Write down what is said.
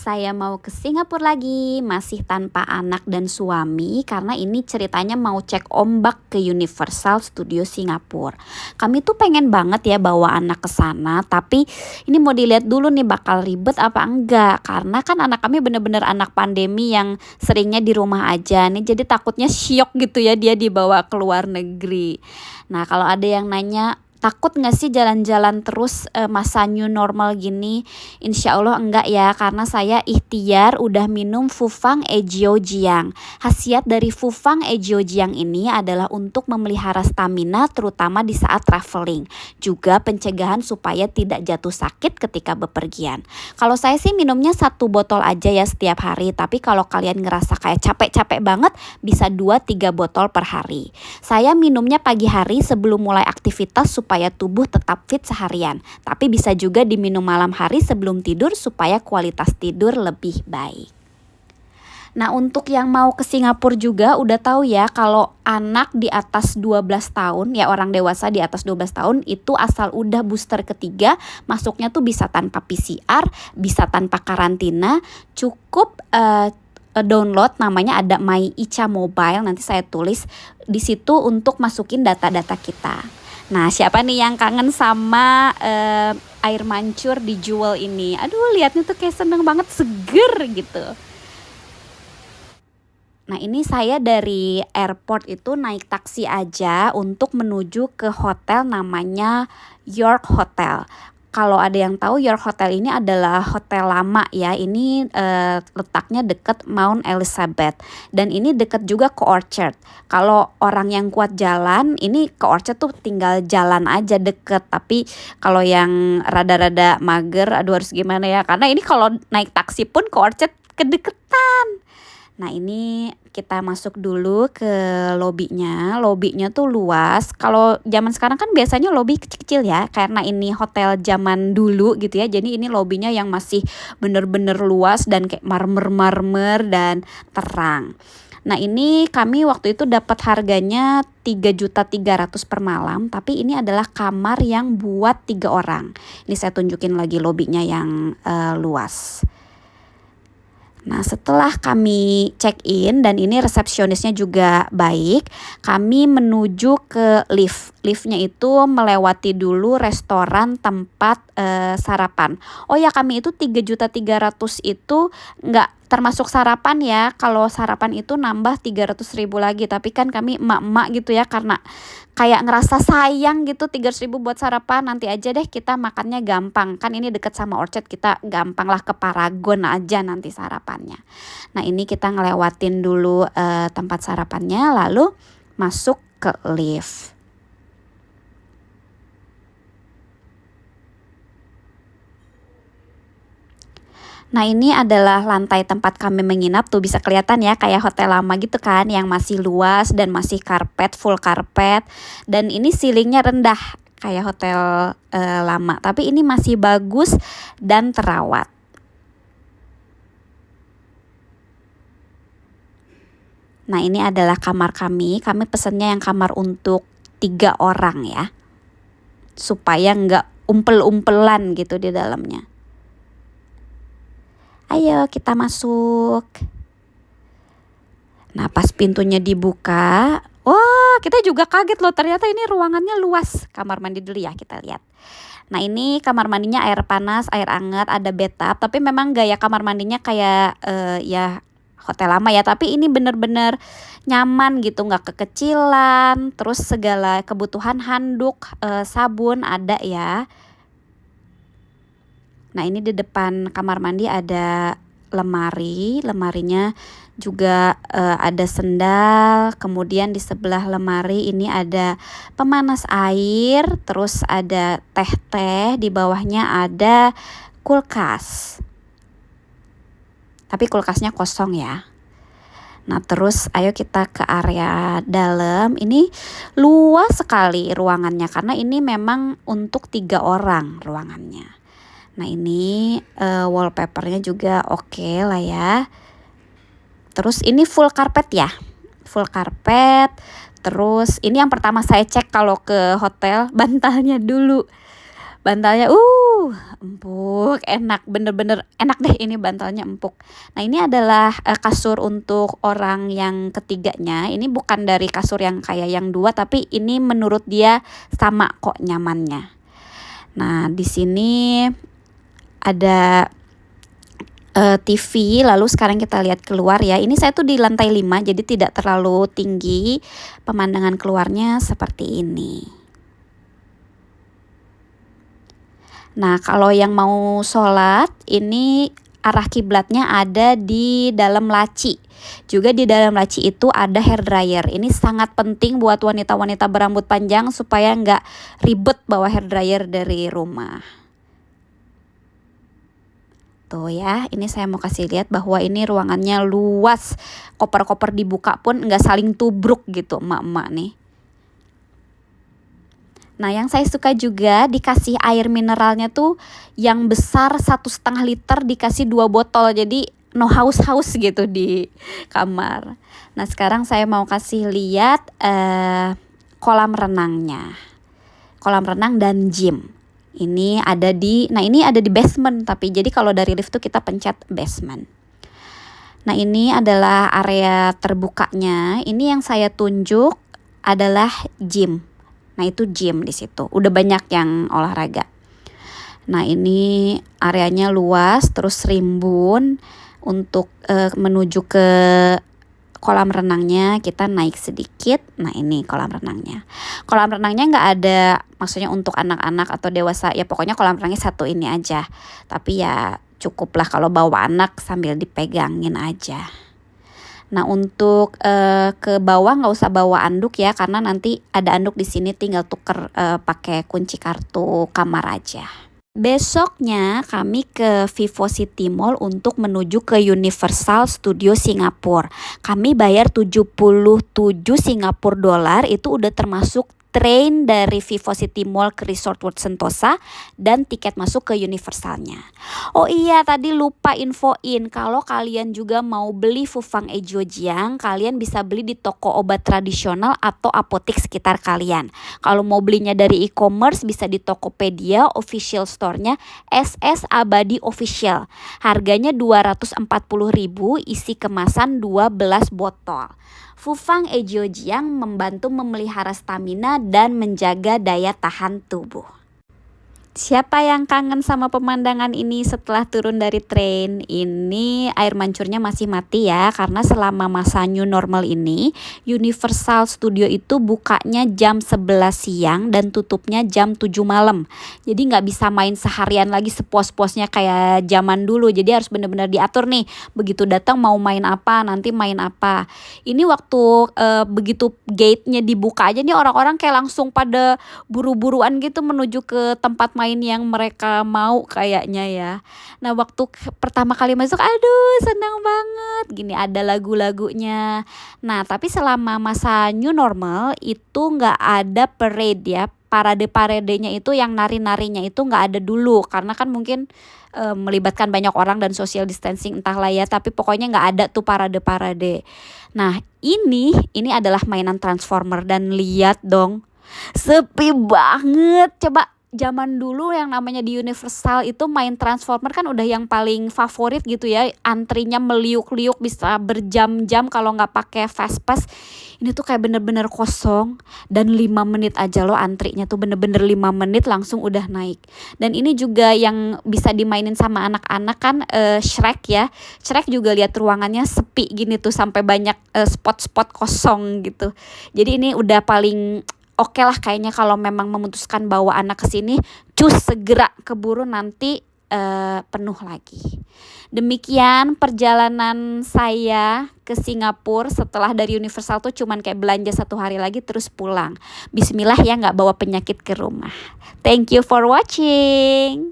saya mau ke Singapura lagi, masih tanpa anak dan suami karena ini ceritanya mau cek ombak ke Universal Studio Singapura. Kami tuh pengen banget ya bawa anak ke sana, tapi ini mau dilihat dulu nih bakal ribet apa enggak. Karena kan anak kami bener-bener anak pandemi yang seringnya di rumah aja nih, jadi takutnya syok gitu ya dia dibawa ke luar negeri. Nah, kalau ada yang nanya takut nggak sih jalan-jalan terus masa new normal gini? Insya Allah enggak ya, karena saya ikhtiar udah minum Fufang Ejio Jiang. Khasiat dari Fufang Ejio Jiang ini adalah untuk memelihara stamina terutama di saat traveling. Juga pencegahan supaya tidak jatuh sakit ketika bepergian. Kalau saya sih minumnya 1 botol aja ya setiap hari, tapi kalau kalian ngerasa kayak capek-capek banget bisa 2-3 botol per hari. Saya minumnya pagi hari sebelum mulai aktivitas supaya tubuh tetap fit seharian. Tapi bisa juga diminum malam hari sebelum tidur supaya kualitas tidur lebih baik. Nah, untuk yang mau ke Singapura juga udah tahu ya kalau anak di atas 12 tahun, ya orang dewasa di atas 12 tahun itu asal udah booster ketiga, masuknya tuh bisa tanpa PCR, bisa tanpa karantina, cukup download, namanya ada My Icha Mobile, nanti saya tulis di situ untuk masukin data-data kita. Nah, siapa nih yang kangen sama air mancur di Jewel ini? Aduh, liatnya tuh kayak seneng banget, seger gitu. Nah, ini saya dari airport itu naik taksi aja untuk menuju ke hotel namanya York Hotel. Kalau ada yang tahu, York Hotel ini adalah hotel lama ya. Ini letaknya dekat Mount Elizabeth. Dan ini dekat juga ke Orchard. Kalau orang yang kuat jalan, ini ke Orchard tuh tinggal jalan aja deket. Tapi kalau yang rada-rada mager, aduh harus gimana ya. Karena ini kalau naik taksi pun ke Orchard kedeketan. Nah, ini kita masuk dulu ke lobinya. Lobinya tuh luas. Kalau zaman sekarang kan biasanya lobi kecil-kecil ya, karena ini hotel zaman dulu gitu ya. Jadi ini lobinya yang masih bener-bener luas dan kayak marmer-marmer dan terang. Nah, ini kami waktu itu dapat harganya 3.300.000 per malam, tapi ini adalah kamar yang buat 3 orang. Ini saya tunjukin lagi lobinya yang luas. Nah, setelah kami check in dan ini resepsionisnya juga baik, kami menuju ke lift. Liftnya itu melewati dulu restoran tempat sarapan. Oh ya, kami itu 3.300.000 itu nggak termasuk sarapan ya. Kalau sarapan itu nambah 300.000 lagi, tapi kan kami emak-emak gitu ya, karena kayak ngerasa sayang gitu 300.000 buat sarapan, nanti aja deh kita makannya gampang. Kan ini deket sama Orchard, kita gampang lah ke Paragon aja nanti sarapannya. Nah, ini kita ngelewatin dulu tempat sarapannya lalu masuk ke lift. Nah, ini adalah lantai tempat kami menginap, tuh bisa kelihatan ya kayak hotel lama gitu kan, yang masih luas dan masih karpet, full karpet. Dan ini ceilingnya rendah kayak hotel lama, tapi ini masih bagus dan terawat. Nah, ini adalah kamar kami pesennya yang kamar untuk 3 orang ya, supaya nggak umpel-umpelan gitu di dalamnya. Ayo kita masuk. Nah, pas pintunya dibuka, wah, kita juga kaget loh, ternyata ini ruangannya luas. Kamar mandi dulu ya, kita lihat. Nah, ini kamar mandinya air panas, air hangat, ada bathtub, tapi memang gaya kamar mandinya kayak ya hotel lama ya, tapi ini bener-bener nyaman gitu, nggak kekecilan. Terus segala kebutuhan handuk, sabun ada ya. Nah, ini di depan kamar mandi ada lemarinya juga ada sendal. Kemudian di sebelah lemari ini ada pemanas air, terus ada teh, di bawahnya ada kulkas. Tapi kulkasnya kosong ya. Nah, terus ayo kita ke area dalam. Ini luas sekali ruangannya karena ini memang untuk 3 orang ruangannya. Nah, ini wallpapernya juga oke lah ya. Terus ini full karpet ya, full karpet. Terus ini yang pertama saya cek kalau ke hotel, bantalnya dulu. Bantalnya, empuk. empuk, enak, bener-bener enak deh, ini bantalnya empuk. Nah ini adalah kasur untuk orang yang ketiganya. Ini bukan dari kasur yang kayak yang dua, tapi ini menurut dia sama kok nyamannya. Nah di sini ada TV, lalu sekarang kita lihat keluar ya. Ini saya tuh di lantai 5, jadi tidak terlalu tinggi. Pemandangan keluarnya seperti ini. Nah, kalau yang mau sholat, ini arah kiblatnya ada di dalam laci. Juga di dalam laci itu ada hair dryer. Ini sangat penting buat wanita-wanita berambut panjang supaya nggak ribet bawa hair dryer dari rumah. Tuh ya, ini saya mau kasih lihat bahwa ini ruangannya luas. Koper-koper dibuka pun nggak saling tubruk gitu, emak-emak nih. Nah yang saya suka juga dikasih air mineralnya tuh yang besar 1,5 liter dikasih 2 botol. Jadi no haus-haus gitu di kamar. Nah sekarang saya mau kasih lihat kolam renangnya. Kolam renang dan gym. Ini ada di basement, tapi jadi kalau dari lift tuh kita pencet basement. Nah ini adalah area terbukanya. Ini yang saya tunjuk adalah gym. Nah itu gym di situ. Udah banyak yang olahraga. Nah ini areanya luas, terus rimbun. Untuk menuju ke kolam renangnya kita naik sedikit. Nah ini kolam renangnya. Kolam renangnya nggak ada maksudnya untuk anak-anak atau dewasa. Ya pokoknya kolam renangnya satu ini aja. Tapi ya cukuplah kalau bawa anak sambil dipegangin aja. Nah untuk ke bawah nggak usah bawa anduk ya, karena nanti ada anduk di sini, tinggal tuker pakai kunci kartu kamar aja. Besoknya kami ke Vivocity Mall untuk menuju ke Universal Studio Singapura. Kami bayar 77 Singapura dolar, itu udah termasuk train dari Vivocity Mall ke Resort World Sentosa dan tiket masuk ke Universalnya. Oh iya, tadi lupa infoin, kalau kalian juga mau beli Fufang Ejojiang, kalian bisa beli di toko obat tradisional atau apotek sekitar kalian. Kalau mau belinya dari e-commerce bisa di Tokopedia official store-nya SS Abadi Official. Harganya 240.000, isi kemasan 12 botol. Fufang Ejojiang membantu memelihara stamina dan menjaga daya tahan tubuh. Siapa yang kangen sama pemandangan ini setelah turun dari train? Ini air mancurnya masih mati ya, karena selama masa new normal ini Universal Studio itu bukanya jam 11 siang dan tutupnya jam 7 malam. Jadi nggak bisa main seharian lagi sepuas-puasnya kayak zaman dulu. Jadi harus benar-benar diatur nih, begitu datang mau main apa, nanti main apa. Ini waktu begitu gate-nya dibuka aja nih, orang-orang kayak langsung pada buru-buruan gitu menuju ke tempat main yang mereka mau kayaknya ya. Nah waktu pertama kali masuk, aduh senang banget, gini ada lagu-lagunya. Nah tapi selama masa new normal itu nggak ada parade ya. Parade-paradenya itu yang nari-narinya itu nggak ada dulu, karena kan mungkin melibatkan banyak orang dan social distancing entahlah ya. Tapi pokoknya nggak ada tuh parade-parade. Nah ini adalah mainan Transformer, dan lihat dong, sepi banget. Coba zaman dulu yang namanya di Universal itu main Transformer kan udah yang paling favorit gitu ya. Antrinya meliuk-liuk bisa berjam-jam kalau nggak pakai fast pass. Ini tuh kayak bener-bener kosong, dan 5 menit aja loh antrinya tuh, bener-bener 5 menit langsung udah naik. Dan ini juga yang bisa dimainin sama anak-anak kan Shrek ya. Shrek juga lihat ruangannya sepi gini tuh, sampai banyak spot-spot kosong gitu. Jadi ini udah paling oke lah kayaknya kalau memang memutuskan bawa anak ke sini, cus segera keburu nanti penuh lagi. Demikian perjalanan saya ke Singapura setelah dari Universal tuh cuman kayak belanja 1 hari lagi terus pulang. Bismillah ya, nggak bawa penyakit ke rumah. Thank you for watching.